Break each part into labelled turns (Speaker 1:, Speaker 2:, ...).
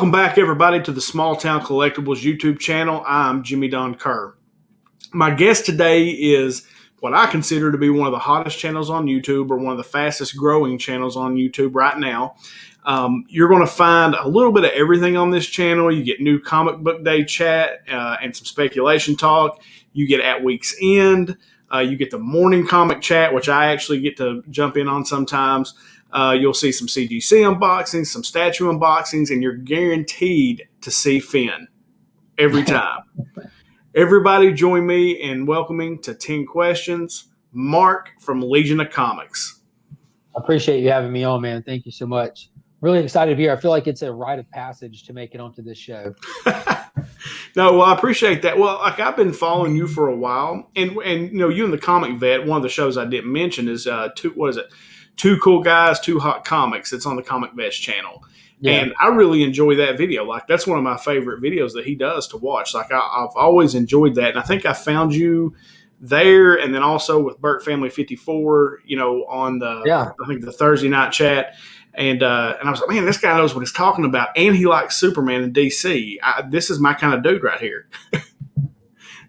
Speaker 1: Welcome back, everybody, to the SmallTown Collectibles YouTube channel. I'm Jimmy Don Kerr. My guest today is what I consider to be one of the hottest channels on YouTube, or one of the fastest growing channels on YouTube right now. You're going to find a little bit of everything on this channel. You get new comic book day chat and some speculation talk. You get at week's end. You get the morning comic chat, which I actually get to jump in on sometimes. You'll see some CGC unboxings, some statue unboxings, and you're guaranteed to see Finn every time. Everybody join me in welcoming to 10 Questions, Mark from Legion of Comics.
Speaker 2: I appreciate you having me on, man. Thank you so much. Really excited to be here. I feel like it's a rite of passage to make it onto this show.
Speaker 1: No, well, I appreciate that. Well, like, I've been following you for a while, and you know, you and the Comic Vet. One of the shows I didn't mention is Two Cool Guys, Two Hot Comics. It's on the Comic Vet's channel. Yeah. And I really enjoy that video. Like, that's one of my favorite videos that he does to watch. Like, I've always enjoyed that. And I think I found you there, and then also with Burt Family 54, you know, on the, I think the Thursday night chat. And I was like, man, this guy knows what he's talking about. And he likes Superman and DC. This is my kind of dude right here.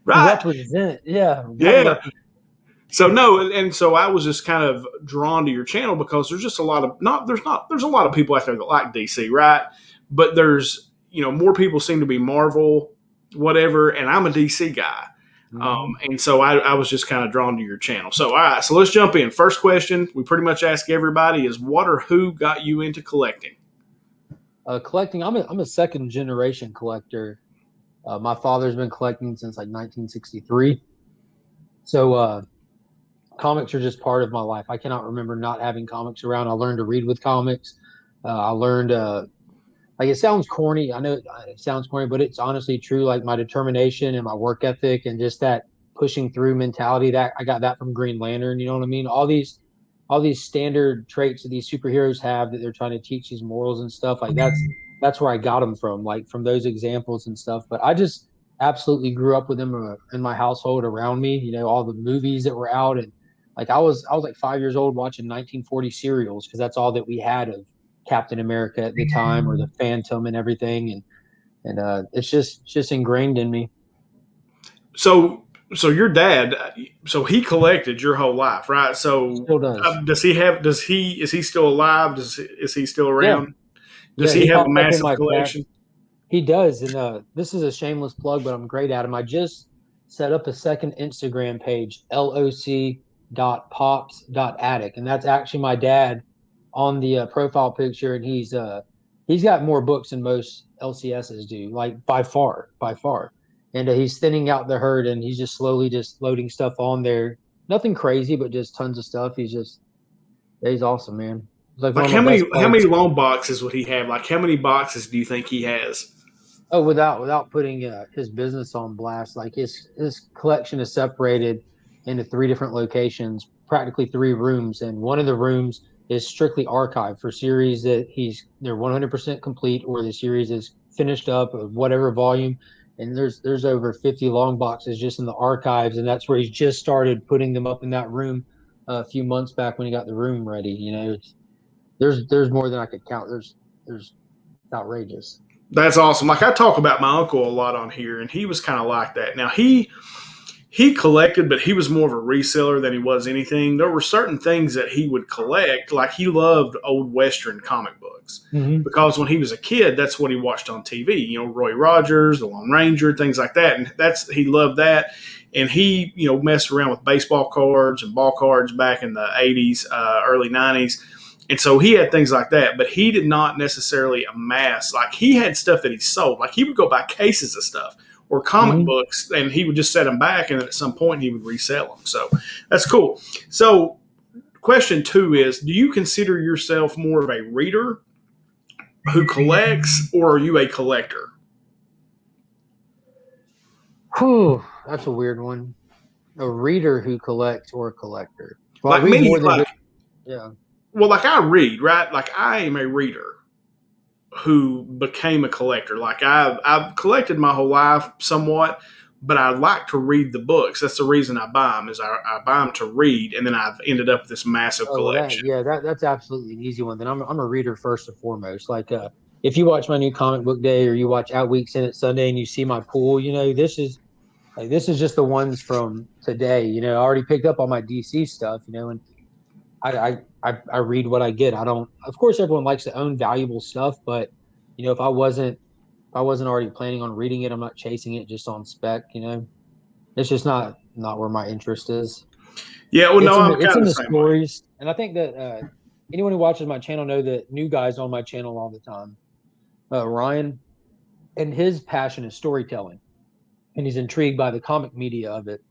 Speaker 1: Right.
Speaker 2: Represent. Yeah.
Speaker 1: Yeah. So no, and so I was just kind of drawn to your channel because there's just a lot of there's a lot of people out there that like DC, right? But there's, you know, more people seem to be Marvel, whatever, and I'm a DC guy. And so I was just kind of drawn to your channel. So all right, so let's jump in. First question we pretty much ask everybody is, what or who got you into collecting?
Speaker 2: Collecting, I'm a second generation collector. My father's been collecting since like 1963. So comics are just part of my life. I cannot remember not having comics around. I learned to read with comics. I learned, like, it sounds corny. I know it sounds corny, but it's honestly true. Like, my determination and my work ethic and just that pushing through mentality, that I got that from Green Lantern. You know what I mean? All these standard traits that these superheroes have that they're trying to teach these morals and stuff. Like, that's where I got them from, like, from those examples and stuff. But I just absolutely grew up with them in my household around me. You know, all the movies that were out, and like I was like 5 years old watching 1940 serials because that's all that we had of Captain America at the time, or the Phantom and everything, and it's just ingrained in me.
Speaker 1: So your dad, so he collected your whole life, right? So
Speaker 2: still does.
Speaker 1: Is he still alive? Is he still around?
Speaker 2: Yeah.
Speaker 1: Does he have a massive collection?
Speaker 2: He does, and this is a shameless plug, but I'm great at him. I just set up a second Instagram page, loc.pops.attic, and that's actually my dad on the profile picture, and he's got more books than most LCSs do, like by far. And he's thinning out the herd, and he's just slowly just loading stuff on there. Nothing crazy, but just tons of stuff. He's awesome, man.
Speaker 1: Like how many long boxes would he have? Like, how many boxes do you think he has?
Speaker 2: Oh, without putting his business on blast, like his collection is separated into 3 different locations, practically 3 rooms, and one of the rooms is strictly archived for series that they're 100% complete, or the series is finished up of whatever volume. And there's over 50 long boxes just in the archives, and that's where he's just started putting them up in that room a few months back when he got the room ready. You know, there's more than I could count. There's outrageous.
Speaker 1: That's awesome. Like, I talk about my uncle a lot on here, and he was kind of like that. Now, he collected, but he was more of a reseller than he was anything. There were certain things that he would collect. Like, he loved old Western comic books because when he was a kid, that's what he watched on TV. You know, Roy Rogers, The Lone Ranger, things like that. And he loved that. And he, you know, messed around with baseball cards and ball cards back in the 80s, early 90s. And so he had things like that, but he did not necessarily amass. Like, he had stuff that he sold. Like, he would go buy cases of stuff or comic books, and he would just set them back, and at some point he would resell them. So that's cool. So question 2 is, do you consider yourself more of a reader who collects, or are you a collector?
Speaker 2: Whew, that's a weird one. A reader who collects, or a collector?
Speaker 1: Well, like me,
Speaker 2: yeah.
Speaker 1: Well, like, I read, right? Like, I am a reader who became a collector. Like, I've collected my whole life somewhat, but I like to read the books. That's the reason I buy them, is I buy them to read, and then I've ended up with this massive collection.
Speaker 2: That's absolutely an easy one. Then I'm a reader first and foremost. Like, if you watch my new comic book day or you watch Out Weeks in it Sunday and you see my pool, this is just the ones from today. I already picked up all my DC stuff, and I read what I get. I don't. Of course, everyone likes to own valuable stuff, but if I wasn't already planning on reading it, I'm not chasing it just on spec. It's just not where my interest is.
Speaker 1: Yeah, well,
Speaker 2: It's
Speaker 1: no,
Speaker 2: in
Speaker 1: I'm
Speaker 2: the it's
Speaker 1: kind
Speaker 2: in
Speaker 1: of
Speaker 2: the
Speaker 1: the same way.
Speaker 2: stories, and I think that anyone who watches my channel know that new guys on my channel all the time. Ryan, and his passion is storytelling, and he's intrigued by the comic media of it.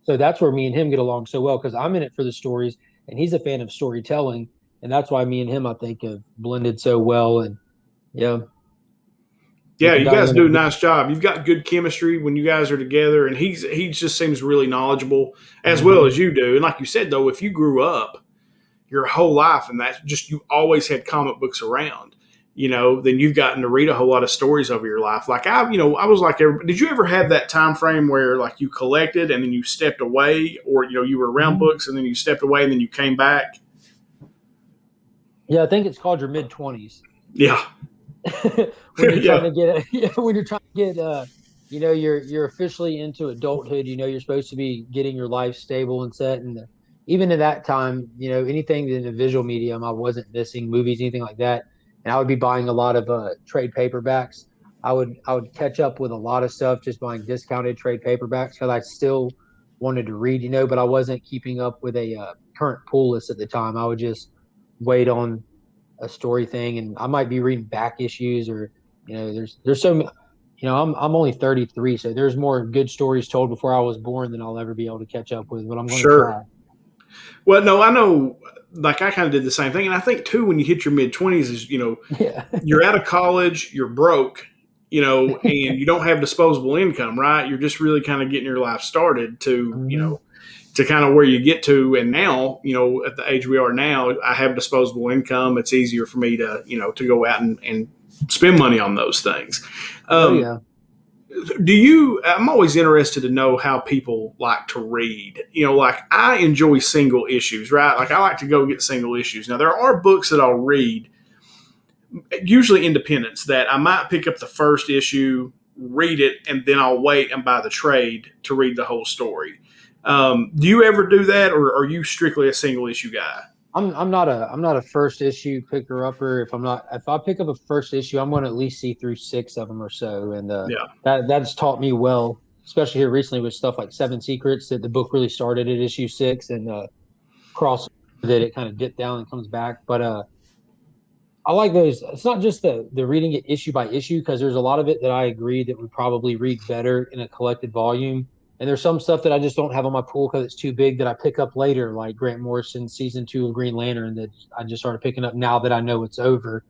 Speaker 2: So that's where me and him get along so well because I'm in it for the stories, and he's a fan of storytelling, and that's why me and him I think have blended so well. And yeah,
Speaker 1: Yeah,
Speaker 2: making
Speaker 1: you guys do a
Speaker 2: dynamic.
Speaker 1: nice job. You've got good chemistry when you guys are together, and he just seems really knowledgeable as well
Speaker 2: Mm-hmm.
Speaker 1: as you do. And like you said, though, if you grew up your whole life and that's just you always had comic books around, then you've gotten to read a whole lot of stories over your life. Like I was like, did you ever have that time frame where like you collected and then you stepped away, or you were around
Speaker 2: Mm-hmm.
Speaker 1: books and then you stepped away and then you came back?
Speaker 2: Yeah, I think it's called your mid-20s.
Speaker 1: Yeah,
Speaker 2: When you're trying
Speaker 1: yeah,
Speaker 2: to get when you're trying to get you're officially into adulthood. You're supposed to be getting your life stable and set. And even at that time, anything in the visual medium I wasn't missing, movies, anything like that. And I would be buying a lot of trade paperbacks. I would catch up with a lot of stuff just buying discounted trade paperbacks because I still wanted to read, but I wasn't keeping up with a current pull list at the time. I would just wait on a story thing, and I might be reading back issues, or there's so I'm only 33, so there's more good stories told before I was born than I'll ever be able to catch up with, but I'm going to
Speaker 1: sure.
Speaker 2: try.
Speaker 1: Well, no, I know. Like I kind of did the same thing, and I think too when you hit your mid 20s is
Speaker 2: Yeah.
Speaker 1: you're out of college, you're broke, and you don't have disposable income, right? You're just really kind of getting your life started
Speaker 2: Hmm.
Speaker 1: to kind of where you get to. And now, at the age we are now, I have disposable income. It's easier for me to go out and spend money on those things.
Speaker 2: Oh
Speaker 1: Um,
Speaker 2: yeah.
Speaker 1: I'm always interested to know how people like to read. Like I enjoy single issues, right? Like I like to go get single issues. Now, there are books that I'll read, usually independents, that I might pick up the first issue, read it, and then I'll wait and buy the trade to read the whole story. Do you ever do that, or are you strictly a single issue guy?
Speaker 2: I'm not a first issue picker upper. If I pick up a first issue, I'm going to at least see through six of them or so, and
Speaker 1: Yeah,
Speaker 2: that's taught me well, especially here recently with stuff like Seven Secrets that the book really started at issue six, and cross that it kind of dipped down and comes back. But I like those. It's not just the reading it issue by issue because there's a lot of it that I agree that would probably read better in a collected volume. And there's some stuff that I just don't have on my pool because it's too big that I pick up later, like Grant Morrison's season two of Green Lantern that I just started picking up now that I know it's over.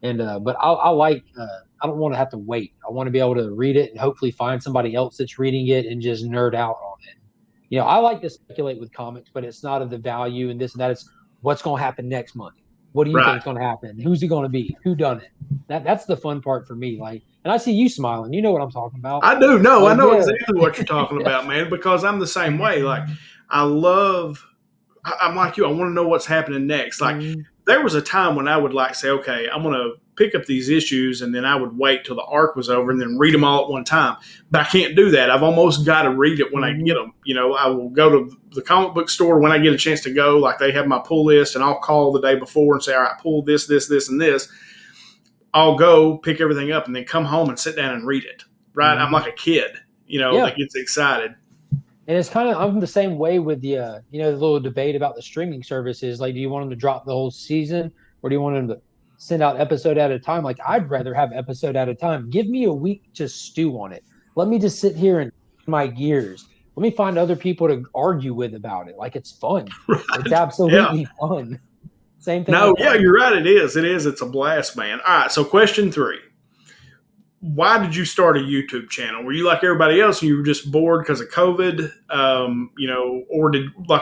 Speaker 2: And but I like I don't want to have to wait. I want to be able to read it and hopefully find somebody else that's reading it and just nerd out on it. I like to speculate with comics, but it's not of the value and this and that. It's what's going to happen next month. What do you think
Speaker 1: right.
Speaker 2: is going to happen? Who's it going to be? Who done it? That's the fun part for me. Like, and I see you smiling. You know what I'm talking about.
Speaker 1: I do know. I
Speaker 2: Like,
Speaker 1: know
Speaker 2: yeah.
Speaker 1: exactly what you're talking about, man, because I'm the same way. Like, I love, I'm like you. I want to know what's happening next. Like,
Speaker 2: Mm-hmm.
Speaker 1: there was a time when I would like say, okay, I'm going to pick up these issues and then I would wait till the arc was over and then read them all at one time. But I can't do that. I've almost got to read it when I get
Speaker 2: Mm-hmm.
Speaker 1: them. I will go to the comic book store when I get a chance to go. Like, they have my pull list, and I'll call the day before and say, all right, pull this, and this. I'll go pick everything up and then come home and sit down and read it. Right? I'm
Speaker 2: Mm-hmm.
Speaker 1: like a kid,
Speaker 2: Yeah.
Speaker 1: that gets excited.
Speaker 2: And it's kind of I'm the same way with the little debate about the streaming services. Like, do you want them to drop the whole season, or do you want them to send out episode at a time? Like, I'd rather have episode at a time. Give me a week to stew on it. Let me just sit here and my gears. Let me find other people to argue with about it. Like, it's fun. It's
Speaker 1: Right? Yeah.
Speaker 2: absolutely fun. Same thing
Speaker 1: No,
Speaker 2: with
Speaker 1: yeah,
Speaker 2: comics.
Speaker 1: you're right. It is. It is. It's a blast, man. All right. So, question 3: why did you start a YouTube channel? Were you like everybody else and you were just bored because of COVID? Or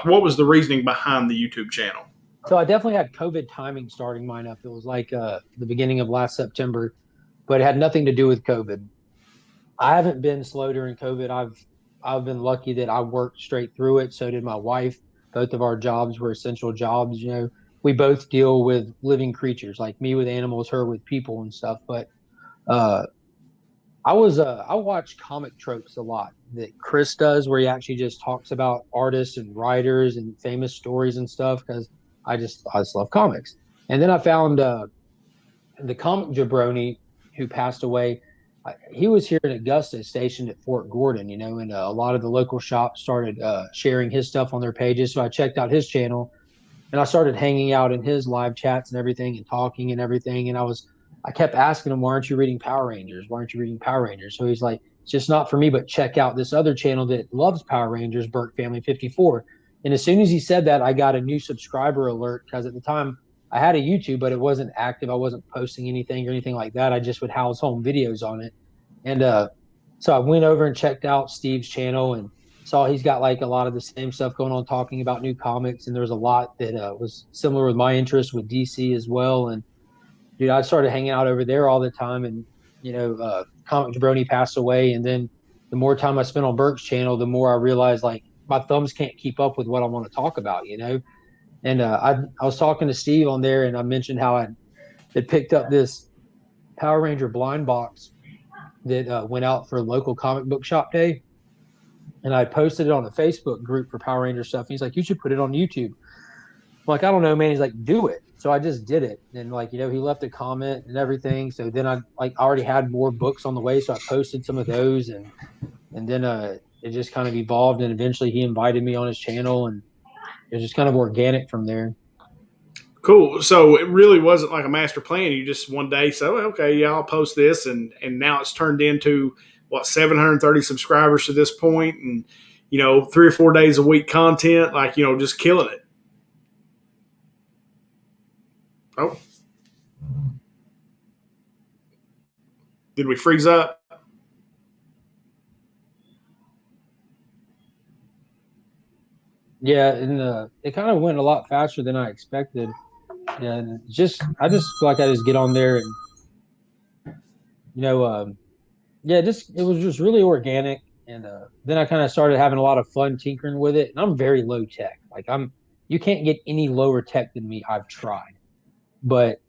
Speaker 1: what was the reasoning behind the YouTube channel?
Speaker 2: So I definitely had COVID timing starting mine up. It was like the beginning of last September, but it had nothing to do with COVID. I haven't been slow during COVID. I've been lucky that I worked straight through it. So did my wife. Both of our jobs were essential jobs. we both deal with living creatures, like me with animals, her with people and stuff. But uh, I watch comic tropes a lot that Chris does, where he actually just talks about artists and writers and famous stories and stuff because I just love comics. And then I found the comic jabroni who passed away. He was here in Augusta, stationed at Fort Gordon, and a lot of the local shops started sharing his stuff on their pages. So I checked out his channel and I started hanging out in his live chats and everything and talking and everything. And I kept asking him, why aren't you reading Power Rangers? Why aren't you reading Power Rangers? So he's like, it's just not for me, but check out this other channel that loves Power Rangers, Burke Family 54. And as soon as he said that, I got a new subscriber alert because at the time I had a YouTube, but it wasn't active. I wasn't posting anything or anything like that. I just would house home videos on it. And so I went over and checked out Steve's channel and saw he's got like a lot of the same stuff going on, talking about new comics. And there was a lot that was similar with my interest with DC as well. And dude, I started hanging out over there all the time. And, Comic Jabroni passed away. And then the more time I spent on Burke's channel, the more I realized like my thumbs can't keep up with what I want to talk about. And I was talking to Steve on there and I mentioned how I had picked up this Power Ranger blind box that went out for local comic book shop day. And I posted it on a Facebook group for Power Ranger stuff. And he's like, you should put it on YouTube. I'm like, I don't know, man. He's like, do it. So I just did it. And like, he left a comment and everything. So then I already had more books on the way. So I posted some of those and then it just kind of evolved. And eventually he invited me on his channel and it was just kind of organic from there.
Speaker 1: Cool. So it really wasn't like a master plan. You just one day said, oh, okay, yeah, I'll post this. And now it's turned into what, 730 subscribers to this point and, 3 or 4 days a week content, like, just killing it. Oh, did we freeze up?
Speaker 2: Yeah. And it kind of went a lot faster than I expected. And I just feel like I just get on there and, you know, yeah, it was just really organic. And then I kind of started having a lot of fun tinkering with it. And I'm very low tech. Like you can't get any lower tech than me. I've tried, but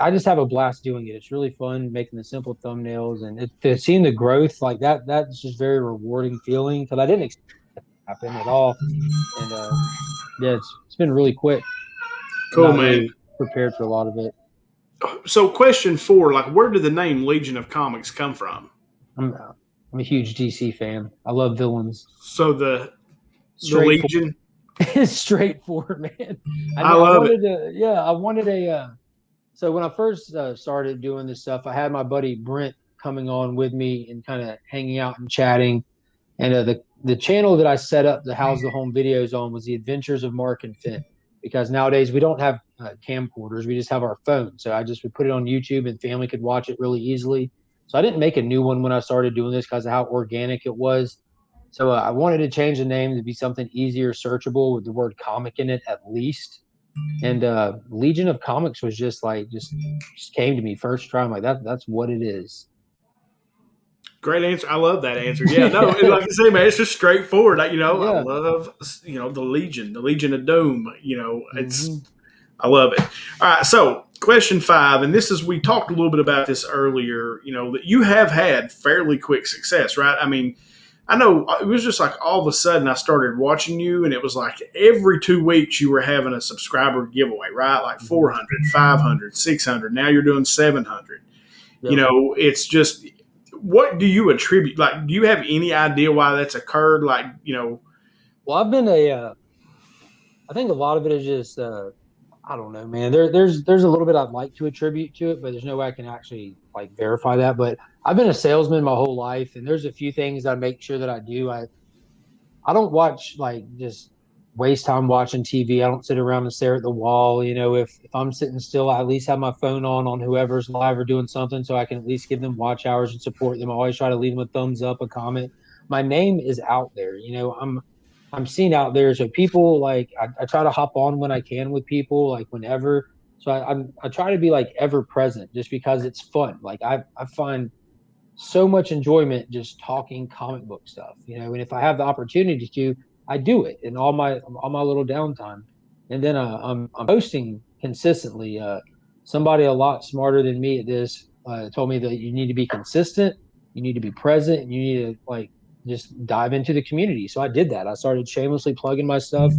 Speaker 2: I just have a blast doing it. It's really fun making the simple thumbnails and seeing the growth like that. That's just very rewarding feeling because I didn't expect that to happen at all. And yeah, it's been really quick. I'm
Speaker 1: Cool,
Speaker 2: not
Speaker 1: man.
Speaker 2: really prepared for a lot of it.
Speaker 1: So question 4, like, where did the name Legion of Comics come from?
Speaker 2: I'm a huge DC fan. I love villains.
Speaker 1: So the
Speaker 2: Straightforward.
Speaker 1: Legion.
Speaker 2: Straightforward, man.
Speaker 1: I love it.
Speaker 2: I wanted so when I first started doing this stuff, I had my buddy Brent coming on with me and kind of hanging out and chatting. And the channel that I set up to house the home videos on was the Adventures of Mark and Finn, because nowadays we don't have camcorders, we just have our phone. So I just would put it on YouTube and family could watch it really easily. So I didn't make a new one when I started doing this because of how organic it was. So I wanted to change the name to be something easier searchable with the word comic in it at least. And Legion of Comics was just came to me first try. I'm like, that's what it is.
Speaker 1: Great answer. I love that answer. Yeah, no, like I say, man, it's just straightforward. I love, the Legion of Doom. It's, I love it. All right. So question 5, and this is, we talked a little bit about this earlier, that you have had fairly quick success, right? I mean, I know it was just like all of a sudden I started watching you and it was like every 2 weeks you were having a subscriber giveaway, right? Like 400, 500, 600. Now you're doing 700. Yep. It's just, what do you attribute? Like, do you have any idea why that's occurred? Like,
Speaker 2: Well, I've been I think a lot of it is just, I don't know, man. There's a little bit I'd like to attribute to it, but there's no way I can actually like verify that. But I've been a salesman my whole life, and there's a few things I make sure that I do. I don't like just waste time watching TV. I don't sit around and stare at the wall. If I'm sitting still, I at least have my phone on whoever's live or doing something, so I can at least give them watch hours and support them. I always try to leave them a thumbs up, a comment. My name is out there. I'm seen out there. So people like I try to hop on when I can with people, like whenever. So I try to be like ever present just because it's fun. Like I find so much enjoyment just talking comic book stuff, and if I have the opportunity to, I do it in all my little downtime. and then I'm posting consistently. Somebody a lot smarter than me at this told me that you need to be consistent, you need to be present, and you need to like just dive into the community. So I did that. I started shamelessly plugging my stuff.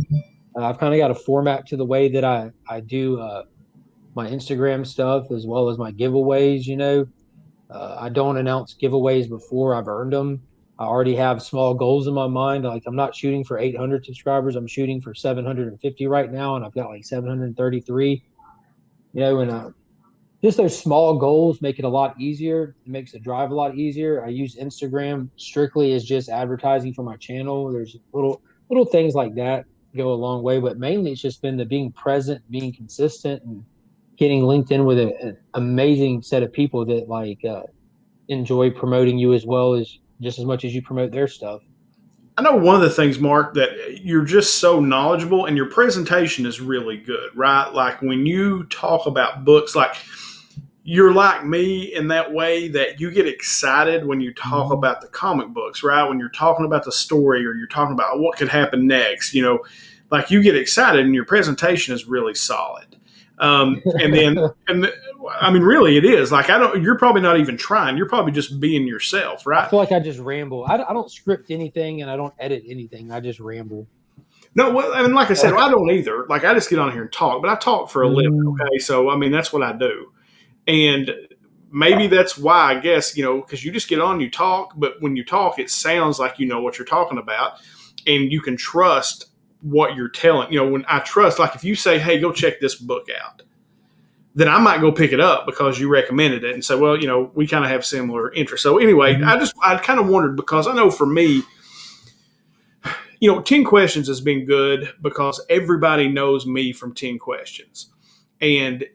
Speaker 2: I've kind of got a format to the way that I do my Instagram stuff as well as my giveaways. I don't announce giveaways before I've earned them. I already have small goals in my mind. Like I'm not shooting for 800 subscribers. I'm shooting for 750 right now, and I've got like 733. And just those small goals make it a lot easier. It makes the drive a lot easier. I use Instagram strictly as just advertising for my channel. There's little things like that go a long way, but mainly it's just been the being present, being consistent, and getting linked in with an amazing set of people that enjoy promoting you as well as just as much as you promote their stuff.
Speaker 1: I know one of the things, Mark, that you're just so knowledgeable and your presentation is really good, right? Like when you talk about books, like you're like me in that way that you get excited when you talk about the comic books, right? When you're talking about the story or you're talking about what could happen next, like you get excited and your presentation is really solid. And then, and I mean, really, it is like you're probably not even trying. You're probably just being yourself,
Speaker 2: I
Speaker 1: right?
Speaker 2: feel like I just ramble. I don't script anything and I don't edit anything. I just ramble.
Speaker 1: No, well, I mean, like I said, I don't either. Like I just get on here and talk, but I talk for a living.
Speaker 2: Mm.
Speaker 1: Okay, so I mean, that's what I do, and maybe that's why I guess because you just get on, you talk, but when you talk, it sounds like you know what you're talking about, and you can trust what you're telling. When I trust, like if you say, "Hey, go check this book out," then I might go pick it up because you recommended it and say, well, we kind of have similar interests. So anyway,
Speaker 2: Mm-hmm.
Speaker 1: I kind of wondered because I know for me, 10 questions has been good because everybody knows me from 10 questions. And,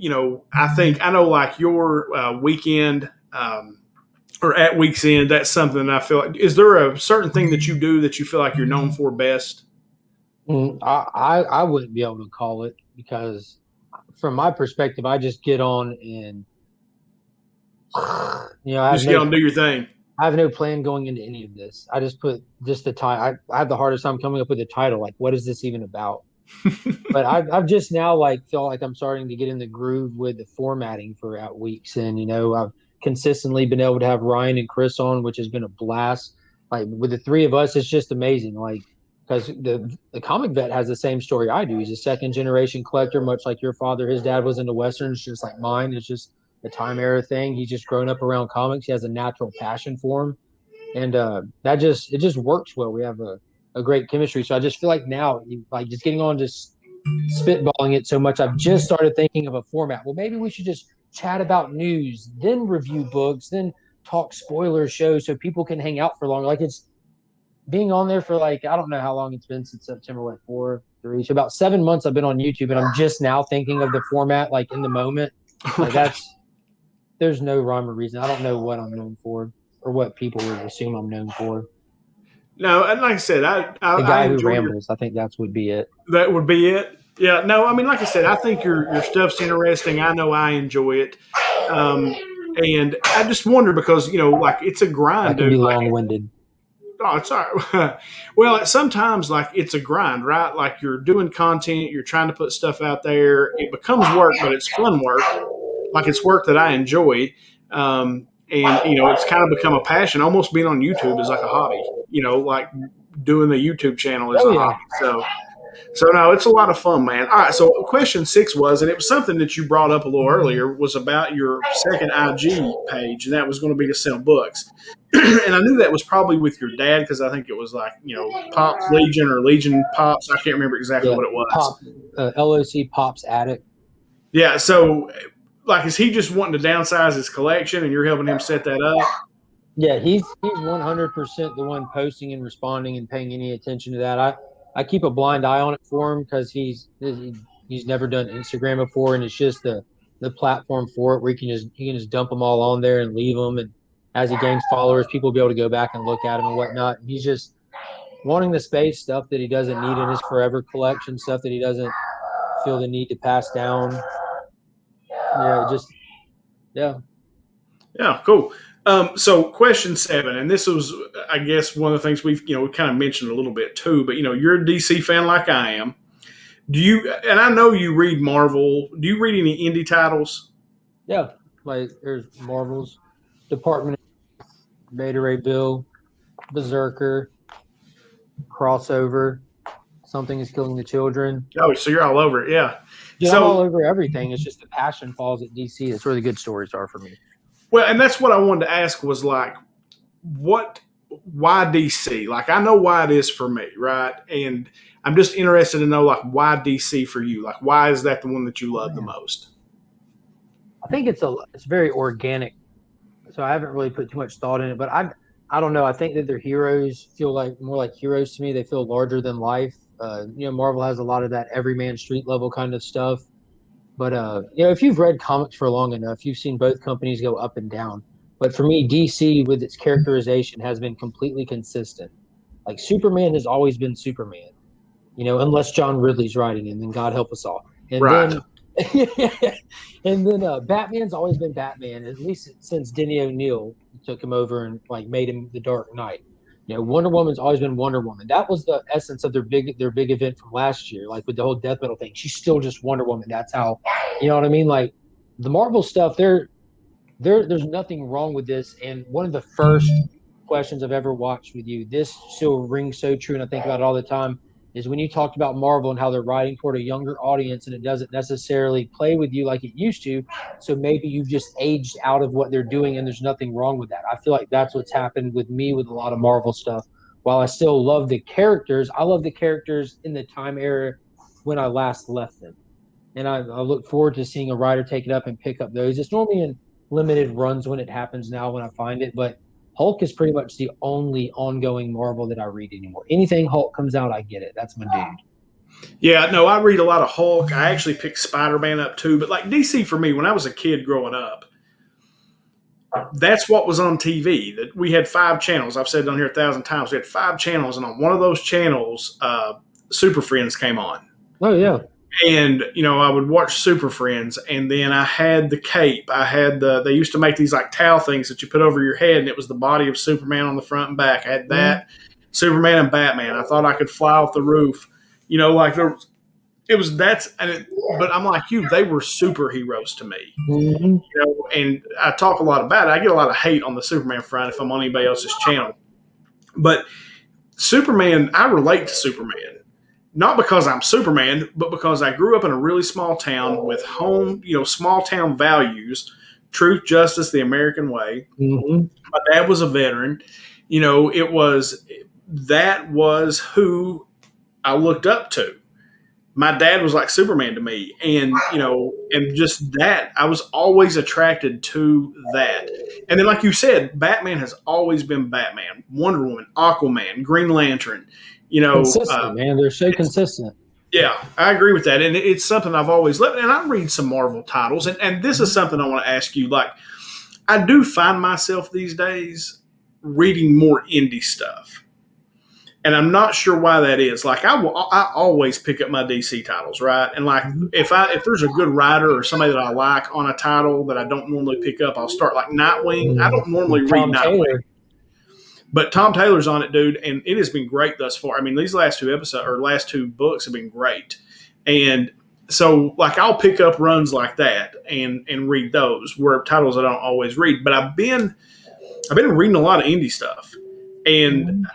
Speaker 1: I know like your weekend or at week's end, that's something that I feel like, is there a certain thing that you do that you feel like you're known for best?
Speaker 2: I wouldn't be able to call it because from my perspective, I just get on and
Speaker 1: You just get on and do your thing.
Speaker 2: I have no plan going into any of this. I just put just the title. I have the hardest time coming up with a title. Like, what is this even about? But I've just now feel like I'm starting to get in the groove with the formatting for out weeks, and I've consistently been able to have Ryan and Chris on, which has been a blast. Like with the three of us, it's just amazing. Like because the comic vet has the same story I do. He's a second generation collector, much like your father. His dad was into westerns, just like mine. It's just a time era thing. He's just grown up around comics. He has a natural passion for them, and it just works well. We have a great chemistry. So I just feel like now, like just getting on, just spitballing it so much, I've just started thinking of a format. Well, maybe we should just chat about news, then review books, then talk spoiler shows so people can hang out for longer. Like it's being on there for I don't know how long it's been since September, like 4, 3, so about 7 months I've been on YouTube, and I'm just now thinking of the format like in the moment. Like
Speaker 1: Right.
Speaker 2: there's no rhyme or reason. I don't know what I'm known for or what people would assume I'm known for.
Speaker 1: No, and like I said,
Speaker 2: The
Speaker 1: I
Speaker 2: guy who
Speaker 1: enjoy your.
Speaker 2: rambles. I think that's would be it.
Speaker 1: That would be it. Yeah. No, I mean, like I said, I think your stuff's interesting. I know I enjoy it. And I just wonder because like it's a
Speaker 2: I
Speaker 1: grind,
Speaker 2: can
Speaker 1: dude.
Speaker 2: be
Speaker 1: Like,
Speaker 2: long winded.
Speaker 1: oh, it's all right. Well, sometimes like it's a grind, right? Like you're doing content, you're trying to put stuff out there. It becomes work, but it's fun work. Like it's work that I enjoy. And it's kind of become a passion. Almost being on YouTube is like a hobby. Like doing the YouTube channel is
Speaker 2: Oh
Speaker 1: a
Speaker 2: yeah,
Speaker 1: hobby. So no, it's a lot of fun, man. All right, so question 6 was, and it was something that you brought up a little earlier, was about your second IG page, and that was going to be to sell books. And I knew that was probably with your dad because I think it was like Pops Legion or Legion Pops. I can't remember exactly
Speaker 2: yeah.
Speaker 1: what it was.
Speaker 2: Pop LOC Pops Attic.
Speaker 1: Yeah, so like, is he just wanting to downsize his collection, and you're helping him set that up?
Speaker 2: Yeah, he's 100% the one posting and responding and paying any attention to that. I keep a blind eye on it for him because he's never done Instagram before, and it's just the platform for it where he can just dump them all on there and leave them, and as he gains followers, people will be able to go back and look at him and whatnot. And he's just wanting the space, stuff that he doesn't need in his forever collection, stuff that he doesn't feel the need to pass down. Yeah, just yeah.
Speaker 1: Yeah, cool. So question 7, and this was, I guess, one of the things we kind of mentioned a little bit too. But you're a DC fan like I am. Do you? And I know you read Marvel. Do you read any indie titles?
Speaker 2: Yeah, like there's Marvel's Department of Beta Ray Bill, Berserker, Crossover, Something is Killing the Children.
Speaker 1: Oh, so you're all over it, yeah.
Speaker 2: Dude, I'm all
Speaker 1: So,
Speaker 2: over everything. It's just the passion falls at DC. That's where the good stories are for me.
Speaker 1: well, and that's what I wanted to ask was like, what, why DC? Like, I know why it is for me, right? And I'm just interested to know, like, why DC for you? Like, why is that the one that you love the most?
Speaker 2: I think it's very organic. So I haven't really put too much thought in it, but I don't know. I think that their heroes feel like more like heroes to me. They feel larger than life. Marvel has a lot of that everyman street level kind of stuff. But if you've read comics for long enough, you've seen both companies go up and down. But for me, DC with its characterization has been completely consistent. Like Superman has always been Superman, unless John Ridley's writing him, then God help us all. And
Speaker 1: Right.
Speaker 2: then Batman's always been Batman, at least since Denny O'Neil took him over and like made him the Dark Knight. Wonder Woman's always been Wonder Woman. That was the essence of their big event from last year, like with the whole death metal thing. She's still just Wonder Woman. That's how, you know what I mean? Like the Marvel stuff, there's nothing wrong with this. And one of the first questions I've ever watched with you, this still rings so true, and I think about it all the time, is when you talked about Marvel and how they're writing toward a younger audience and it doesn't necessarily play with you like it used to. So maybe you've just aged out of what they're doing, and there's nothing wrong with that. I feel like that's what's happened with me with a lot of Marvel stuff. While I still love the characters, I love the characters in the time era when I last left them. And I look forward to seeing a writer take it up and pick up those. It's normally in limited runs when it happens now when I find it, but Hulk is pretty much the only ongoing Marvel that I read anymore. Anything Hulk comes out, I get it. That's my dude.
Speaker 1: Yeah, no, I read a lot of Hulk. I actually picked Spider-Man up too. But like DC for me, when I was a kid growing up, that's what was on TV. That we had 5 channels. I've said it on here 1,000 times. We had 5 channels, and on one of those channels, Super Friends came on.
Speaker 2: Oh yeah.
Speaker 1: And I would watch Super Friends, and then I had the cape. I had they used to make these like towel things that you put over your head, and it was the body of Superman on the front and back. I had that, Superman and Batman. I thought I could fly off the roof. Like it was but I'm like you, they were superheroes to me.
Speaker 2: Mm-hmm.
Speaker 1: And I talk a lot about it. I get a lot of hate on the Superman front if I'm on anybody else's channel. But Superman, I relate to Superman. Not because I'm Superman, but because I grew up in a really small town with small town values, truth, justice, the American way.
Speaker 2: Mm-hmm.
Speaker 1: My dad was a veteran. That was who I looked up to. My dad was like Superman to me. And just that, I was always attracted to that. And then, like you said, Batman has always been Batman, Wonder Woman, Aquaman, Green Lantern,
Speaker 2: Consistent, man. They're so consistent.
Speaker 1: yeah, I agree with that. And it's something I've always loved. And I read some Marvel titles. And this is something I want to ask you. Like, I do find myself these days reading more indie stuff. And I'm not sure why that is. Like, I always pick up my DC titles, right? And like, if there's a good writer or somebody that I like on a title that I don't normally pick up, I'll start like Nightwing. I don't normally read Nightwing. But Tom Taylor's on it, dude, and it has been great thus far. I mean, these last 2 books have been great. And so, like, I'll pick up runs like that and read those, where titles I don't always read. But I've been reading a lot of indie stuff. And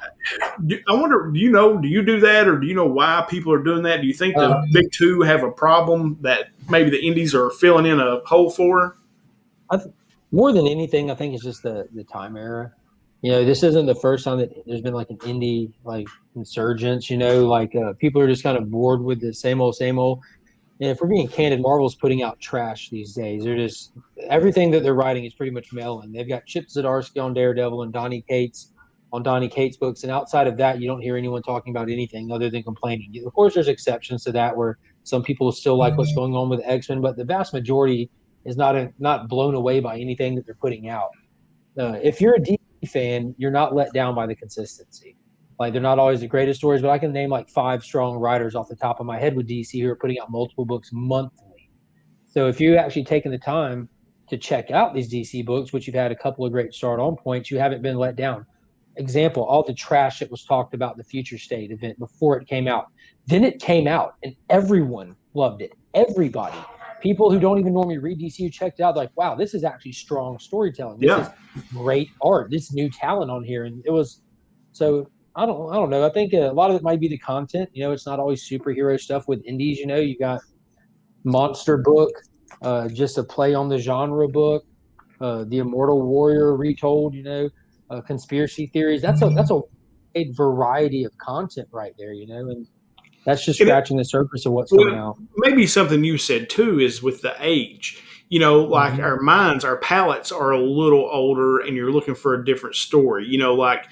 Speaker 1: I wonder, do you do that, or do you know why people are doing that? Do you think the big two have a problem that maybe the indies are filling in a hole for?
Speaker 2: More than anything, I think it's just the time era. This isn't the first time that there's been like an indie like insurgence. People are just kind of bored with the same old, same old. And if we're being candid, Marvel's putting out trash these days. They're just everything that they're writing is pretty much mail-in. They've got Chip Zdarsky on Daredevil and Donny Cates on Donny Cates books, and outside of that, you don't hear anyone talking about anything other than complaining. Of course, there's exceptions to that where some people still like what's going on with X-Men, but the vast majority is not blown away by anything that they're putting out. If you're a DC fan, you're not let down by the consistency. Like, they're not always the greatest stories, but I can name like 5 strong writers off the top of my head with DC who are putting out multiple books monthly. So if you actually taken the time to check out these DC books, which you've had a couple of great start on points, you haven't been let down. example, all the trash that was talked about in the Future State event before it came out. Then it came out and everyone loved it. Everybody. People who don't even normally read DC who checked it out, like, wow, this is actually strong storytelling. This is great art. This new talent on here. And it was so I don't know. I think a lot of it might be the content. You know, it's not always superhero stuff with indies. You know, you got Monster Book, just a play on the genre book, the Immortal Warrior retold. You know, conspiracy theories. That's a wide variety of content right there. You know, and that's just scratching the surface of what's coming out.
Speaker 1: Maybe something you said too is with the age. You know, like our minds, our palates are a little older, and you're looking for a different story. You know, like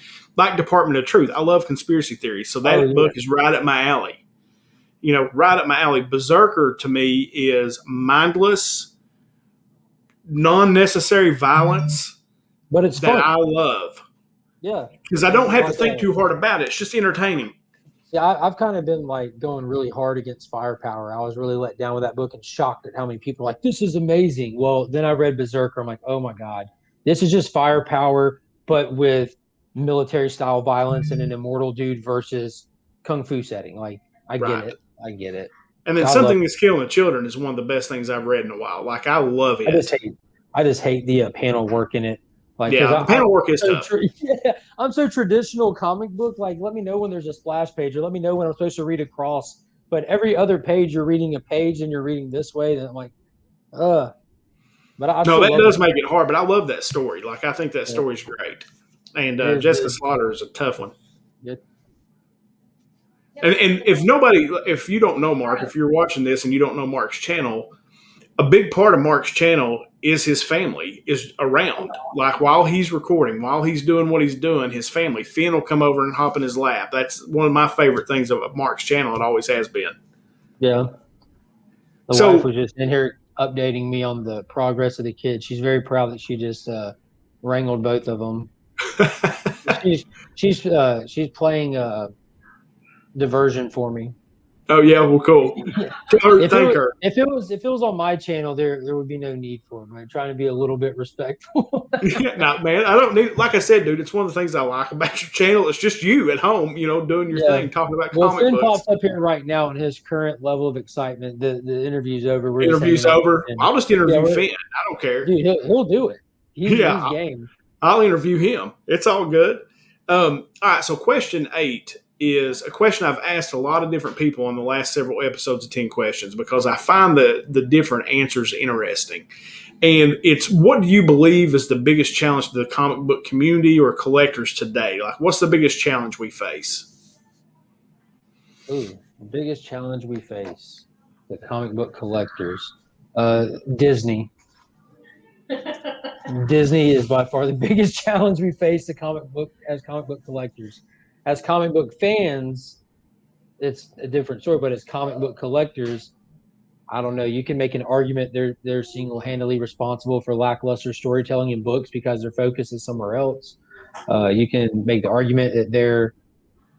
Speaker 1: Department of Truth. I love conspiracy theories, so that book is right up my alley. You know, right up my alley. Berserker to me is mindless, non-necessary violence,
Speaker 2: but it's
Speaker 1: that
Speaker 2: fun.
Speaker 1: I love.
Speaker 2: Yeah,
Speaker 1: because I don't have to think too hard about it. It's just entertaining.
Speaker 2: Yeah, I've kind of been like going really hard against Firepower. I was really let down with that book and shocked at how many people are like, this is amazing. Well, then I read Berserker. I'm like, oh my God, this is just Firepower, but with military style violence and an immortal dude versus Kung Fu setting. Like, I get it. I get it.
Speaker 1: And then Something That's Killing the Children is one of the best things I've read in a while. Like, I love it.
Speaker 2: I just hate the panel work in it. Like,
Speaker 1: the panel work is tough.
Speaker 2: I'm so traditional comic book. Like, let me know when there's a splash page, or let me know when I'm supposed to read across. But every other page, you're reading a page and you're reading this way. Then I'm like, But
Speaker 1: that does make it hard. But I love that story. Like, I think that story's great. And Jessica Slaughter is a tough one.
Speaker 2: Yeah.
Speaker 1: And if you don't know Mark, if you're watching this and you don't know Mark's channel, a big part of Mark's channel is his family is around. Like, while he's recording, while he's doing what he's doing, his family, Finn will come over and hop in his lap. That's one of my favorite things of Mark's channel. It always has been.
Speaker 2: Yeah. The wife was just in here updating me on the progress of the kids. She's very proud that she just wrangled both of them. she's playing diversion for me.
Speaker 1: Oh yeah, well, cool.
Speaker 2: If it was on my channel, there would be no need for it. I'm trying to be a little bit respectful.
Speaker 1: Nah, man, I don't need. Like I said, dude, it's one of the things I like about your channel. It's just you at home, you know, doing your thing, talking about comic
Speaker 2: Finn
Speaker 1: books.
Speaker 2: pops up here right now in his current level of excitement. The interview's over.
Speaker 1: Interview's over. I'll just interview Finn. I don't care.
Speaker 2: Dude, he'll do it. He's game.
Speaker 1: I'll interview him. It's all good. All right. So question 8 is a question I've asked a lot of different people on the last several episodes of 10 Questions, because I find the different answers interesting. And it's, what do you believe is the biggest challenge to the comic book community or collectors today? Like, what's the biggest challenge we face?
Speaker 2: Ooh, the biggest challenge we face, the comic book collectors. Disney. Disney is by far the biggest challenge we face as comic book collectors. As comic book fans, it's a different story, but as comic book collectors, I don't know. You can make an argument they're single-handedly responsible for lackluster storytelling in books because their focus is somewhere else. You can make the argument that they're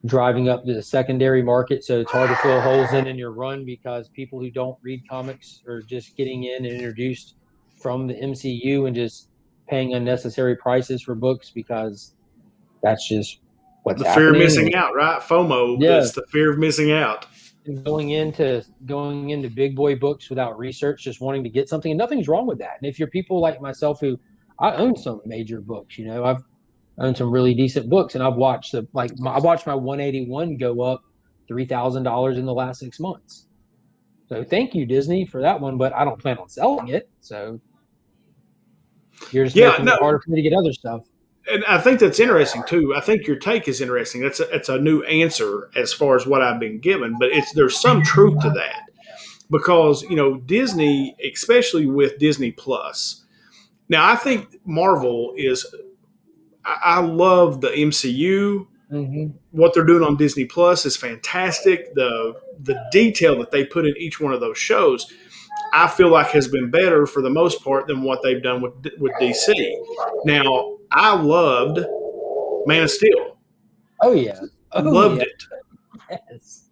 Speaker 2: driving up the secondary market, so it's hard to fill holes in your run because people who don't read comics are just getting in and introduced from the MCU and just paying unnecessary prices for books because that's just what's happening.
Speaker 1: The fear of missing out, right? FOMO. Yeah. That's the fear of missing out.
Speaker 2: And going into big boy books without research, just wanting to get something, and nothing's wrong with that. And if you're people like myself who I own some major books, you know, I've owned some really decent books, and I've watched I watched my 181 go up $3,000 in the last 6 months. So thank you, Disney, for that one, but I don't plan on selling it. So you're just making it harder for me to get other stuff.
Speaker 1: And I think that's interesting too. I think your take is interesting. It's a new answer as far as what I've been given, but there's some truth to that, because, you know, Disney, especially with Disney Plus. Now, I think Marvel is. I love the MCU.
Speaker 2: Mm-hmm.
Speaker 1: What they're doing on Disney Plus is fantastic. The detail that they put in each one of those shows, I feel like has been better for the most part than what they've done with DC. Now, I loved Man of Steel.
Speaker 2: Oh yeah,
Speaker 1: loved it.
Speaker 2: Yes.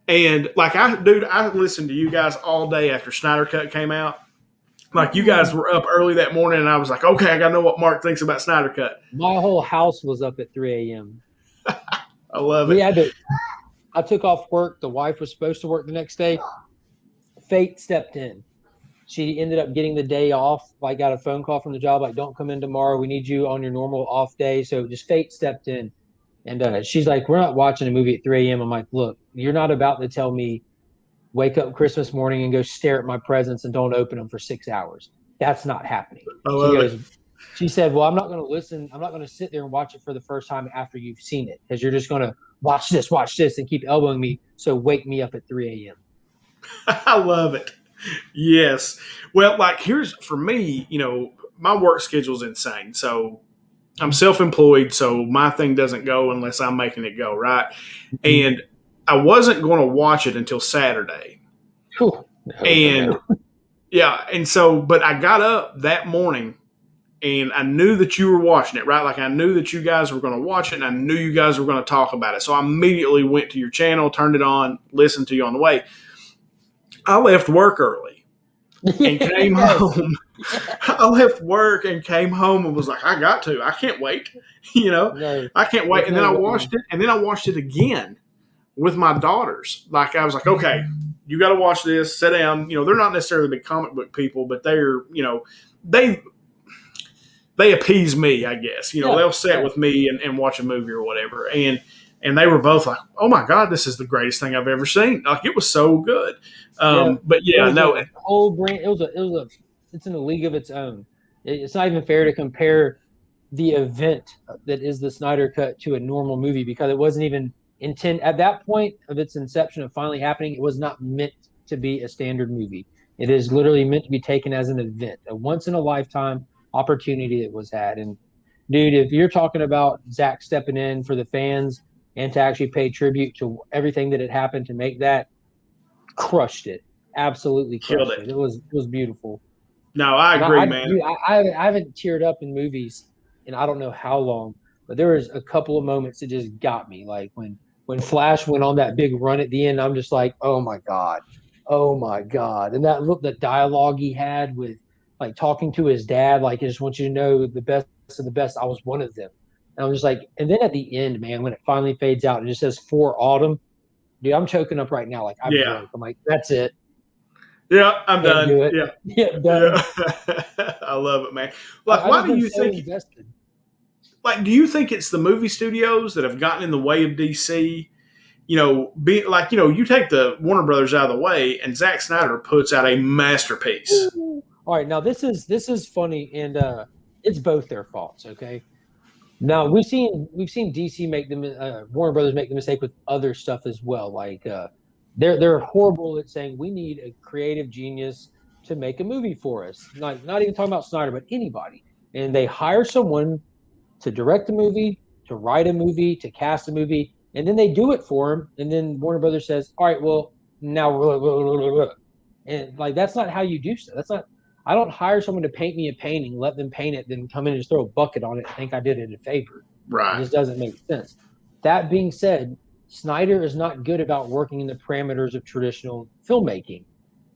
Speaker 1: And like I listened to you guys all day after Snyder Cut came out. Like you guys were up early that morning, and I was like, okay, I got to know what Mark thinks about Snyder Cut.
Speaker 2: My whole house was up at 3 a.m.
Speaker 1: I love
Speaker 2: We
Speaker 1: it.
Speaker 2: had to. I took off work. The wife was supposed to work the next day. Fate stepped in. She ended up getting the day off. Like, got a phone call from the job, like, don't come in tomorrow. We need you on your normal off day. So just fate stepped in. And she's like, we're not watching a movie at 3 a.m. I'm like, look, you're not about to tell me wake up Christmas morning and go stare at my presents and don't open them for 6 hours. That's not happening.
Speaker 1: I
Speaker 2: She
Speaker 1: love
Speaker 2: goes,
Speaker 1: it.
Speaker 2: she said, well, I'm not going to listen. I'm not going to sit there and watch it for the first time after you've seen it because you're just going to watch this, and keep elbowing me. So wake me up at 3 a.m.
Speaker 1: I love it. Yes. Well, like here's for me, my work schedule's insane. So I'm self-employed, so my thing doesn't go unless I'm making it go, right? And I wasn't going to watch it until Saturday.
Speaker 2: Whew.
Speaker 1: And yeah, and so but I got up that morning and I knew that you were watching it, right? Like I knew that you guys were going to watch it and I knew you guys were going to talk about it. So I immediately went to your channel, turned it on, listened to you on the way. I left work early and came home. I left work and came home and was like, I got to. I can't wait.
Speaker 2: No,
Speaker 1: I can't wait. And then I watched it and then I watched it again with my daughters. Like I was like, okay, you got to watch this. Sit down. They're not necessarily big comic book people, but they're, they appease me, I guess. They'll sit with me and watch a movie or whatever. And they were both like, oh my God, this is the greatest thing I've ever seen. Like it was so good. But yeah, no.
Speaker 2: Whole brand. It's in a league of its own. It's not even fair to compare the event that is the Snyder Cut to a normal movie because it wasn't even at that point of its inception of finally happening. It was not meant to be a standard movie. It is literally meant to be taken as an event, a once in a lifetime opportunity that was had. And dude, if you're talking about Zach stepping in for the fans and to actually pay tribute to everything that had happened to make that, crushed it. Absolutely
Speaker 1: Killed
Speaker 2: crushed
Speaker 1: it.
Speaker 2: it. It was beautiful.
Speaker 1: No, I agree, man.
Speaker 2: Dude, I haven't teared up in movies in I don't know how long, but there was a couple of moments that just got me. Like when Flash went on that big run at the end, I'm just like, oh my God. And that look, the dialogue he had with like talking to his dad, like I just want you to know the best of the best. I was one of them. And I'm just like, and then at the end, man, when it finally fades out, it just says for autumn. Dude, I'm choking up right now. Like I
Speaker 1: Yeah.
Speaker 2: broke. I'm like, that's it.
Speaker 1: Yeah, I'm
Speaker 2: Can't
Speaker 1: done.
Speaker 2: do it.
Speaker 1: Yeah.
Speaker 2: Done.
Speaker 1: I love it, man. Like,
Speaker 2: I
Speaker 1: why
Speaker 2: just
Speaker 1: do
Speaker 2: been
Speaker 1: you
Speaker 2: so
Speaker 1: think?
Speaker 2: invested.
Speaker 1: Like, do you think it's the movie studios that have gotten in the way of DC? You take the Warner Brothers out of the way, and Zack Snyder puts out a masterpiece.
Speaker 2: Ooh. All right, now this is funny, and it's both their faults. Okay, now we've seen DC make them Warner Brothers make the mistake with other stuff as well. Like they're horrible at saying we need a creative genius to make a movie for us. Not even talking about Snyder, but anybody, and they hire someone to direct a movie, to write a movie, to cast a movie, and then they do it for them. And then Warner Brothers says, "All right, well now," and like that's not how you do stuff. That's not. I don't hire someone to paint me a painting, let them paint it, then come in and just throw a bucket on it and think I did it a favor. It
Speaker 1: Right.
Speaker 2: just doesn't make sense. That being said, Snyder is not good about working in the parameters of traditional filmmaking.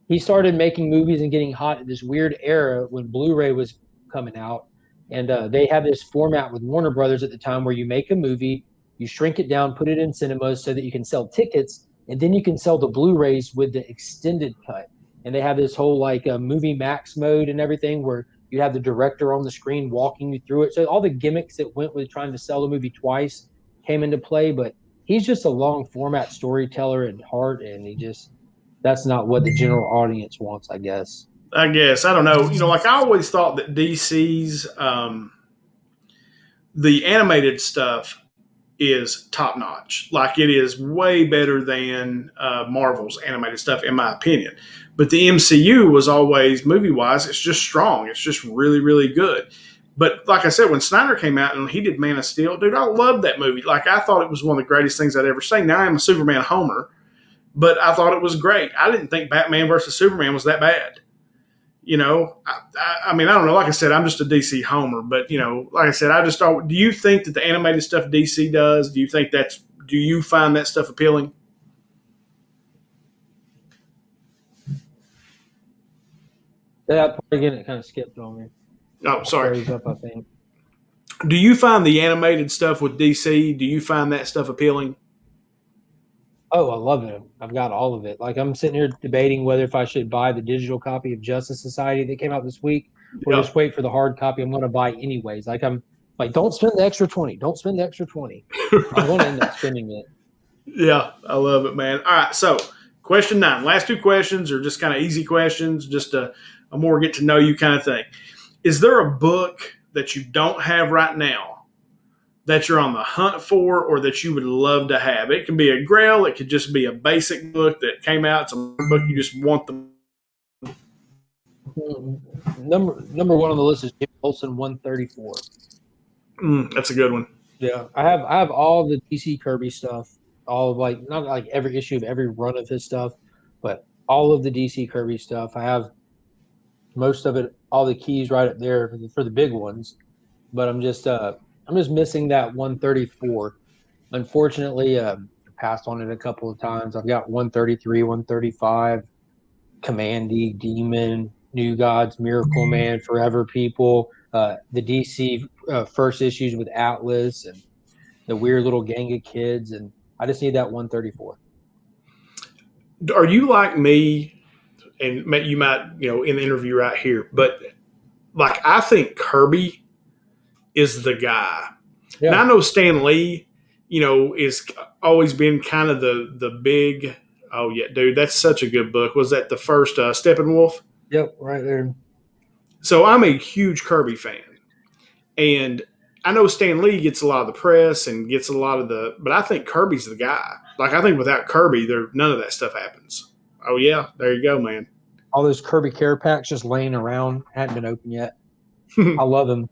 Speaker 2: He started making movies and getting hot at this weird era when Blu-ray was coming out, and they had this format with Warner Brothers at the time where you make a movie, you shrink it down, put it in cinemas so that you can sell tickets, and then you can sell the Blu-rays with the extended cut. And they have this whole like movie max mode and everything where you have the director on the screen walking you through it. So all the gimmicks that went with trying to sell a movie twice came into play, but he's just a long format storyteller at heart, and that's not what the general audience wants, I guess.
Speaker 1: I guess I don't know. Like I always thought that DC's the animated stuff is top notch. Like it is way better than Marvel's animated stuff, in my opinion. But the MCU was always movie wise, it's just strong. It's just really, really good. But like I said, when Snyder came out and he did Man of Steel, dude, I loved that movie. Like I thought it was one of the greatest things I'd ever seen. Now I'm a Superman homer, but I thought it was great. I didn't think Batman versus Superman was that bad. I mean, I don't know. Like I said, I'm just a DC homer, but like I said, I just thought. Do you think that the animated stuff DC does? Do you find that stuff appealing?
Speaker 2: That part again, it kind of skipped on me.
Speaker 1: Oh, sorry.
Speaker 2: Froze up, I think.
Speaker 1: Do you find the animated stuff with DC? Do you find that stuff appealing?
Speaker 2: Oh, I love it. I've got all of it. Like I'm sitting here debating whether if I should buy the digital copy of Justice Society that came out this week or
Speaker 1: Yeah.
Speaker 2: just wait for the hard copy I'm going to buy anyways. Like I'm like, don't spend the extra 20. Don't spend the extra 20. I'm going to end up spending it.
Speaker 1: Yeah, I love it, man. All right, so question 9. Last 2 questions are just kind of easy questions, just a more get to know you kind of thing. Is there a book that you don't have right now that you're on the hunt for or that you would love to have? It can be a grail. It could just be a basic book that came out. It's a book you just want the.
Speaker 2: Number one on the list is Jim Olsen 134.
Speaker 1: That's a good one.
Speaker 2: Yeah, I have all the DC Kirby stuff, all of like not like every issue of every run of his stuff, but all of the DC Kirby stuff. I have most of it, all the keys right up there for the big ones. But I'm just missing that 134. Unfortunately, passed on it a couple of times. I've got 133, 135, Commandy, Demon, New Gods, Miracle Man, Forever People, the DC first issues with Atlas and the weird little gang of kids, and I just need that 134.
Speaker 1: Are you like me? And you might, in the interview right here, but like I think Kirby is the guy.
Speaker 2: Yeah.
Speaker 1: Now I know Stan Lee, is always been kind of the big. Oh yeah, dude, that's such a good book. Was that the first Steppenwolf?
Speaker 2: Yep, right there.
Speaker 1: So I'm a huge Kirby fan, and I know Stan Lee gets a lot of the press and gets a lot of but I think Kirby's the guy. Like I think without Kirby, none of that stuff happens. Oh yeah, there you go, man.
Speaker 2: All those Kirby care packs just laying around, hadn't been opened yet. I love them.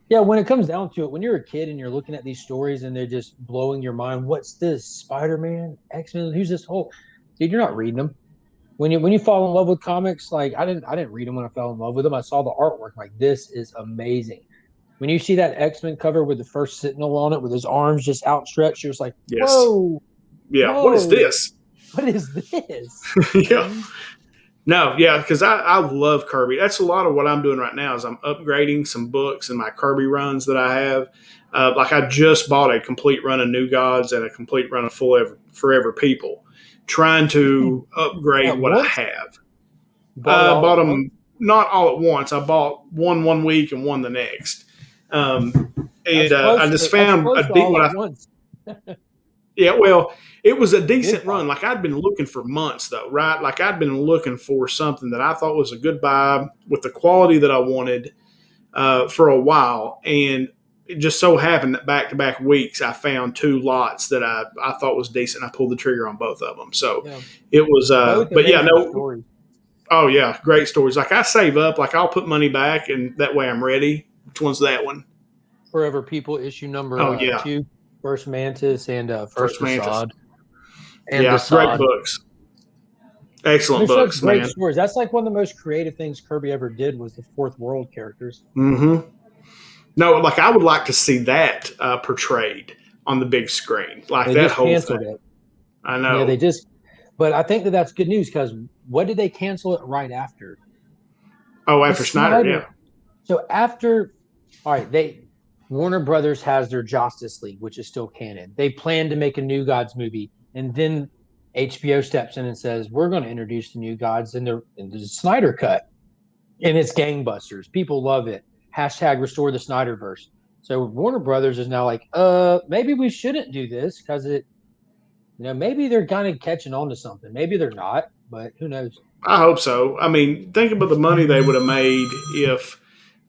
Speaker 2: Yeah, when it comes down to it, when you're a kid and you're looking at these stories and they're just blowing your mind, what's this? Spiderman, X-Men, who's this whole dude? You're not reading them. When you fall in love with comics, like I didn't read them when I fell in love with them. I saw the artwork, like this is amazing. When you see that X-Men cover with the first Sentinel on it, with his arms just outstretched, you're just like,
Speaker 1: yes.
Speaker 2: whoa,
Speaker 1: yeah,
Speaker 2: whoa,
Speaker 1: what is this?
Speaker 2: What is this?
Speaker 1: Yeah. No, yeah, because I love Kirby. That's a lot of what I'm doing right now is I'm upgrading some books and my Kirby runs that I have. Like I just bought a complete run of New Gods and a complete run of Forever People, trying to upgrade what I have. Bought them not all at once. I bought one week and one the next. I just found a deep. Yeah, well, it was a decent run. Like I'd been looking for months, though, right? Like I'd been looking for something that I thought was a good buy with the quality that I wanted for a while, and it just so happened that back-to-back weeks I found 2 lots that I thought was decent. I pulled the trigger on both of them, so it was. But yeah, no.
Speaker 2: Stories.
Speaker 1: Oh yeah, great stories. Like I save up, like I'll put money back, and that way I'm ready. Which one's that one?
Speaker 2: Forever People issue number 2. First Mantis and First Facade. And
Speaker 1: yeah, great books. Excellent books,
Speaker 2: great
Speaker 1: man.
Speaker 2: Stories. That's like one of the most creative things Kirby ever did was the Fourth World characters.
Speaker 1: Mm-hmm. No, like I would like to see that portrayed on the big screen, like
Speaker 2: they
Speaker 1: that
Speaker 2: just
Speaker 1: whole
Speaker 2: canceled
Speaker 1: thing.
Speaker 2: It.
Speaker 1: I know.
Speaker 2: Yeah, they just. But I think that's good news because what did they cancel it right after?
Speaker 1: Oh, after Snyder, yeah.
Speaker 2: So after, all right, Warner Brothers has their Justice League, which is still canon. They plan to make a New Gods movie, and then HBO steps in and says, "We're going to introduce the New Gods in the Snyder Cut, and it's gangbusters. People love it. # restore the Snyderverse." So Warner Brothers is now like, maybe we shouldn't do this because maybe they're kind of catching on to something. Maybe they're not, but who knows?
Speaker 1: I hope so. I mean, think about the money they would have made if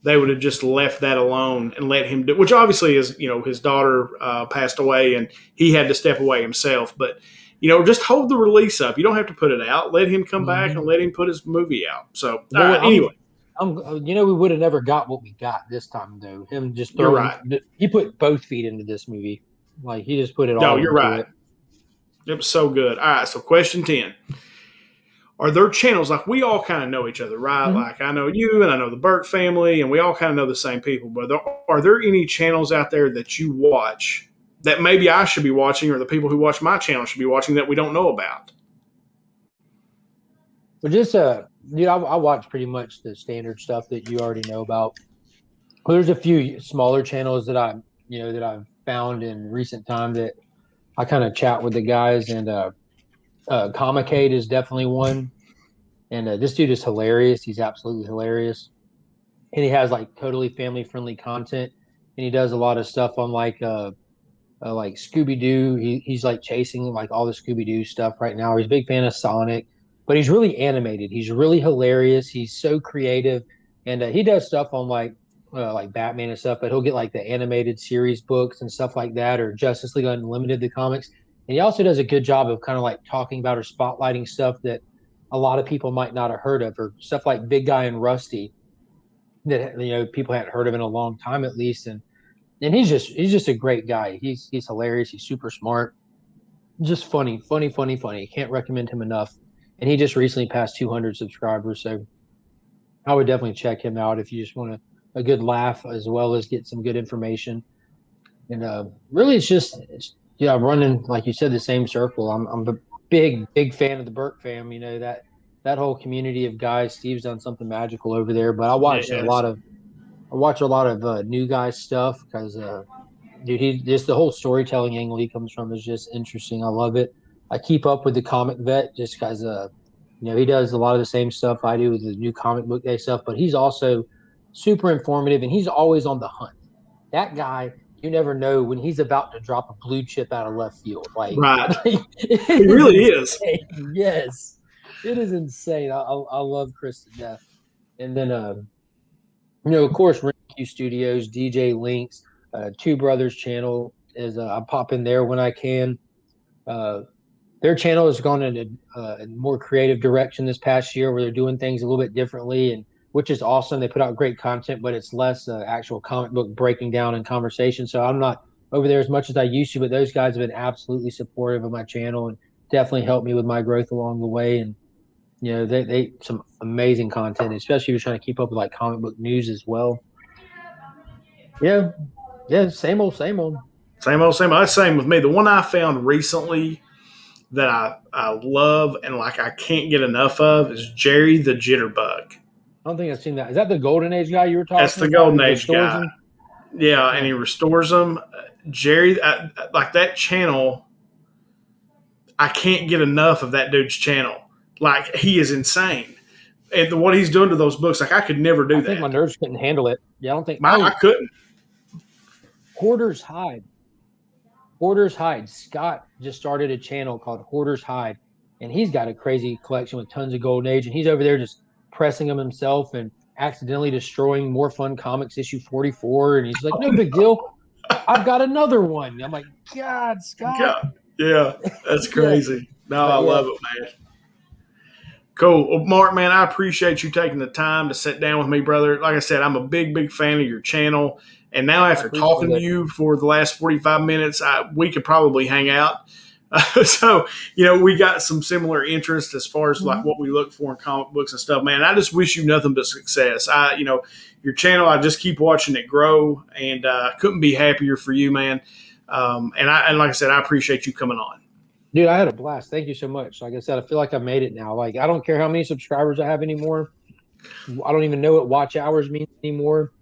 Speaker 1: they would have just left that alone and let him do. Which obviously is, his daughter passed away and he had to step away himself. But just hold the release up. You don't have to put it out. Let him come back and let him put his movie out. So anyway.
Speaker 2: We would have never got what we got this time, though. Him just throwing. Right. He put both feet into this movie. Like he just put it all.
Speaker 1: No, you're right. It was so good. All right, so question 10. Are there channels, like we all kind of know each other, right? Mm-hmm. Like I know you and I know the Burke family, and we all kind of know the same people. But are there any channels out there that you watch that maybe I should be watching, or the people who watch my channel should be watching that we don't know about?
Speaker 2: Well, just dude, I watch pretty much the standard stuff that you already know about. Well, there's a few smaller channels that that I've found in recent time that I kind of chat with the guys, and Comicade is definitely one. And this dude is hilarious. He's absolutely hilarious, and he has like totally family friendly content. And he does a lot of stuff on like Scooby Doo. He's like chasing like all the Scooby Doo stuff right now. He's a big fan of Sonic, but he's really animated. He's really hilarious. He's so creative, and he does stuff on like Batman and stuff. But he'll get like the animated series books and stuff like that, or Justice League Unlimited, the comics. And he also does a good job of kind of like talking about or spotlighting stuff that a lot of people might not have heard of, or stuff like Big Guy and Rusty that people hadn't heard of in a long time at least. And he's just a great guy. He's hilarious. He's super smart. Just funny, funny, funny, funny. Can't recommend him enough. And he just recently passed 200 subscribers, so I would definitely check him out if you just want a good laugh as well as get some good information. And really, I'm running like you said the same circle. I'm a big fan of the Burke fam. That whole community of guys. Steve's done something magical over there. But
Speaker 1: Yes.
Speaker 2: I watch a lot of new guys stuff because dude, he just the whole storytelling angle he comes from is just interesting. I love it. I keep up with the comic vet just because he does a lot of the same stuff I do with the new comic book day stuff, but he's also super informative and he's always on the hunt. That guy, you never know when he's about to drop a blue chip out of left field. Like,
Speaker 1: Right.
Speaker 2: it
Speaker 1: He
Speaker 2: is
Speaker 1: really is.
Speaker 2: insane. Yes, it is insane. I love Chris to death. And then of course, Q Studios, DJ Links, Two Brothers channel is I pop in there when I can. Uh, their channel has gone in a more creative direction this past year, where they're doing things a little bit differently, and which is awesome. They put out great content, but it's less actual comic book breaking down and conversation. So I'm not over there as much as I used to, but those guys have been absolutely supportive of my channel and definitely helped me with my growth along the way. And they some amazing content, especially if you're trying to keep up with like comic book news as well. Yeah, yeah, same old, same old.
Speaker 1: Same old, same old. That's same with me. The one I found recently that I love and like I can't get enough of is Jerry the Jitterbug.
Speaker 2: I don't think I've seen that. Is that the Golden Age guy you were
Speaker 1: That's
Speaker 2: talking
Speaker 1: the
Speaker 2: about?
Speaker 1: Golden
Speaker 2: He
Speaker 1: Age
Speaker 2: restores
Speaker 1: guy.
Speaker 2: them.
Speaker 1: Yeah, and
Speaker 2: Yeah,
Speaker 1: he restores them. Jerry, like that channel, I can't get enough of that dude's channel. Like he is insane, and what he's doing to those books, like I could never do
Speaker 2: I think my
Speaker 1: that.
Speaker 2: nerves couldn't handle it. Yeah, I don't think.
Speaker 1: I
Speaker 2: Oh,
Speaker 1: couldn't.
Speaker 2: Hoarder's Hide. Hoarder's Hide. Scott just started a channel called Hoarder's Hide, and he's got a crazy collection with tons of Golden Age, and he's over there just pressing them himself and accidentally destroying More Fun Comics issue 44, and he's like, "No big deal. I've got another one." I'm like, "God, Scott."
Speaker 1: God, yeah, that's
Speaker 2: Yeah,
Speaker 1: crazy. No, I
Speaker 2: but yeah,
Speaker 1: love it, man. Cool. Well, Mark, man, I appreciate you taking the time to sit down with me, brother. Like I said, I'm a big fan of your channel. And now,
Speaker 2: I
Speaker 1: after
Speaker 2: appreciate
Speaker 1: talking to
Speaker 2: it.
Speaker 1: you for the last 45 minutes, we could probably hang out. So, we got some similar interests as far as like what we look for in comic books and stuff, man. I just wish you nothing but success. Your channel, I just keep watching it grow, and couldn't be happier for you, man. And like I said, I appreciate you coming on.
Speaker 2: Dude, I had a blast. Thank you so much. Like I said, I feel like I made it now. Like I don't care how many subscribers I have anymore. I don't even know what watch hours means anymore.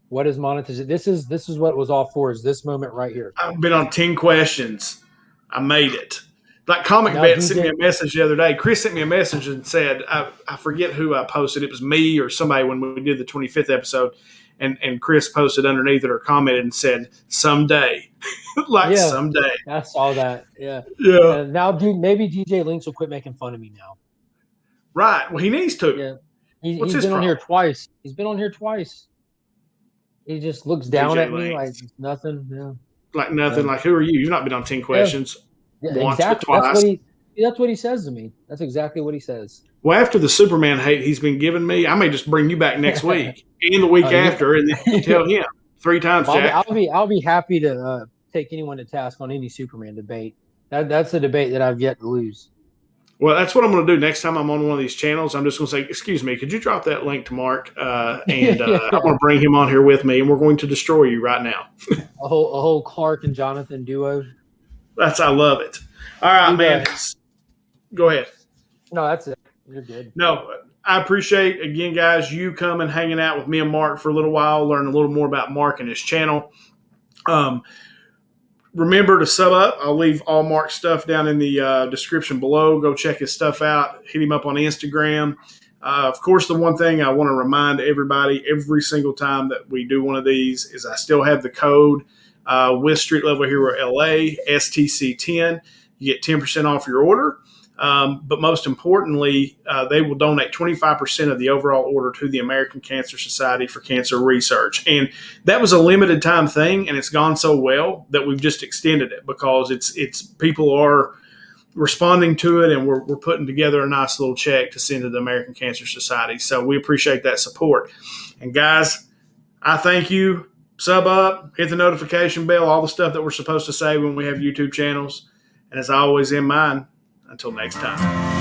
Speaker 2: What is monetization? This is what it was all for. Is this moment right here?
Speaker 1: I've been on 10 questions. I made it. Like Comic
Speaker 2: Now,
Speaker 1: Vet sent me
Speaker 2: DJ.
Speaker 1: a message the other day. Chris sent me a message and said, I forget who I posted. It was me or somebody when we did the 25th episode. And Chris posted underneath it or commented and said, someday. Like
Speaker 2: Yeah,
Speaker 1: someday.
Speaker 2: I saw that. Yeah.
Speaker 1: Yeah.
Speaker 2: And now, dude, maybe DJ Links will quit making fun of me now.
Speaker 1: Right. Well, he needs to.
Speaker 2: Yeah.
Speaker 1: What's
Speaker 2: He's
Speaker 1: his
Speaker 2: been on here
Speaker 1: problem?
Speaker 2: twice. He's been on here twice. He just looks down
Speaker 1: DJ
Speaker 2: at me like
Speaker 1: Links.
Speaker 2: nothing. Yeah.
Speaker 1: Like nothing.
Speaker 2: So,
Speaker 1: Like, who are you? You've not been on 10
Speaker 2: yeah.
Speaker 1: questions
Speaker 2: Yeah.
Speaker 1: once but
Speaker 2: Exactly. That's
Speaker 1: twice.
Speaker 2: what he says to me. That's exactly what he says.
Speaker 1: Well, after the Superman hate he's been giving me, I may just bring you back next week and the week after, and then you tell him 3 times,
Speaker 2: Well,
Speaker 1: Jack.
Speaker 2: I'll be happy to take anyone to task on any Superman debate. That's a debate that I've yet to lose.
Speaker 1: Well, that's what I'm going to do next time I'm on one of these channels. I'm just going to say, excuse me, could you drop that link to Mark? And I'm going to bring him on here with me, and we're going to destroy you right now.
Speaker 2: a whole Clark and Jonathan duo.
Speaker 1: I love it. All right,
Speaker 2: Dude,
Speaker 1: man. Go ahead.
Speaker 2: No, that's it. You're good.
Speaker 1: No, I appreciate, again, guys, you coming, hanging out with me and Mark for a little while, learn a little more about Mark and his channel. Remember to sub up. I'll leave all Mark's stuff down in the description below. Go check his stuff out. Hit him up on Instagram. Of course, the one thing I want to remind everybody every single time that we do one of these is I still have the code with Street Level Hero LA, STC10. You get 10% off your order. But most importantly, they will donate 25% of the overall order to the American Cancer Society for Cancer Research. And that was a limited time thing, and it's gone so well that we've just extended it because it's people are responding to it, and we're putting together a nice little check to send to the American Cancer Society. So we appreciate that support. And guys, I thank you. Sub up, hit the notification bell, all the stuff that we're supposed to say when we have YouTube channels. And as I always in mind, until next time.